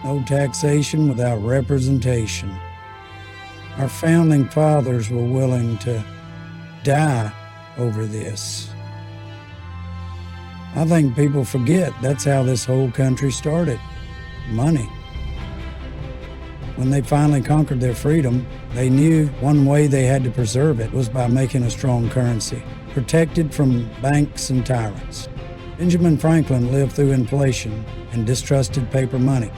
No taxation without representation. Our founding fathers were willing to die over this. I think people forget that's how this whole country started. Money. When they finally conquered their freedom, they knew one way they had to preserve it was by making a strong currency, protected from banks and tyrants. Benjamin Franklin lived through inflation and distrusted paper money.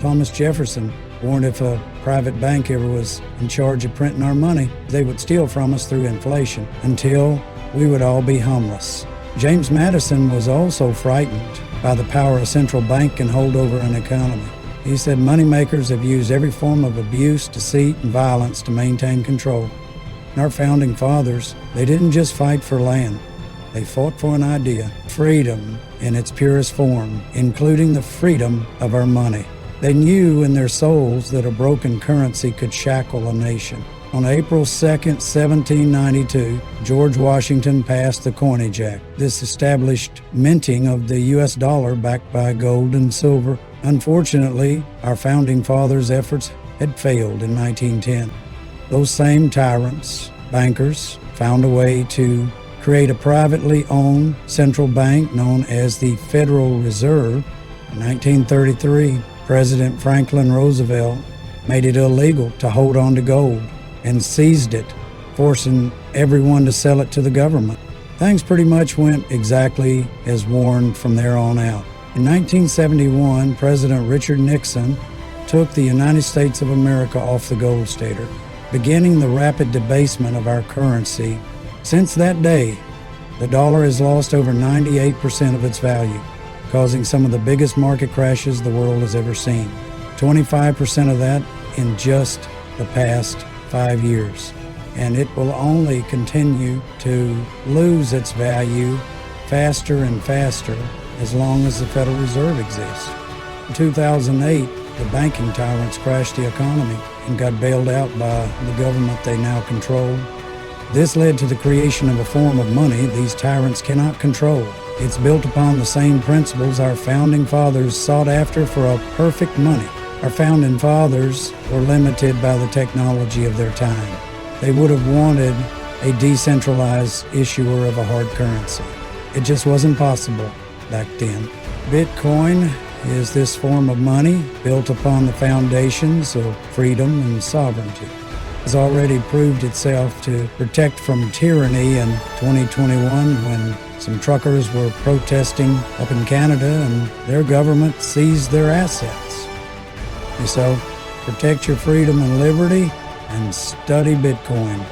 Thomas Jefferson warned if a private bank ever was in charge of printing our money, they would steal from us through inflation until we would all be homeless. James Madison was also frightened by the power a central bank can hold over an economy. He said moneymakers have used every form of abuse, deceit, and violence to maintain control. And our founding fathers, they didn't just fight for land. They fought for an idea, freedom in its purest form, including the freedom of our money. They knew in their souls that a broken currency could shackle a nation. On April 2, 1792, George Washington passed the Coinage Act. This established minting of the U.S. dollar backed by gold and silver. Unfortunately, our founding fathers' efforts had failed in 1910. Those same tyrants, bankers, found a way to create a privately owned central bank known as the Federal Reserve. In 1933, President Franklin Roosevelt made it illegal to hold on to gold and seized it, forcing everyone to sell it to the government. Things pretty much went exactly as warned from there on out. In 1971, President Richard Nixon took the United States of America off the gold standard, beginning the rapid debasement of our currency. Since that day, the dollar has lost over 98% of its value, causing some of the biggest market crashes the world has ever seen. 25% of that in just the past 5 years. And it will only continue to lose its value faster and faster as long as the Federal Reserve exists. In 2008, the banking tyrants crashed the economy and got bailed out by the government they now control. This led to the creation of a form of money these tyrants cannot control. It's built upon the same principles our founding fathers sought after for a perfect money. Our founding fathers were limited by the technology of their time. They would have wanted a decentralized issuer of a hard currency. It just wasn't possible back then. Bitcoin is this form of money built upon the foundations of freedom and sovereignty. Has already proved itself to protect from tyranny in 2021 when some truckers were protesting up in Canada and their government seized their assets. And so, protect your freedom and liberty and study Bitcoin.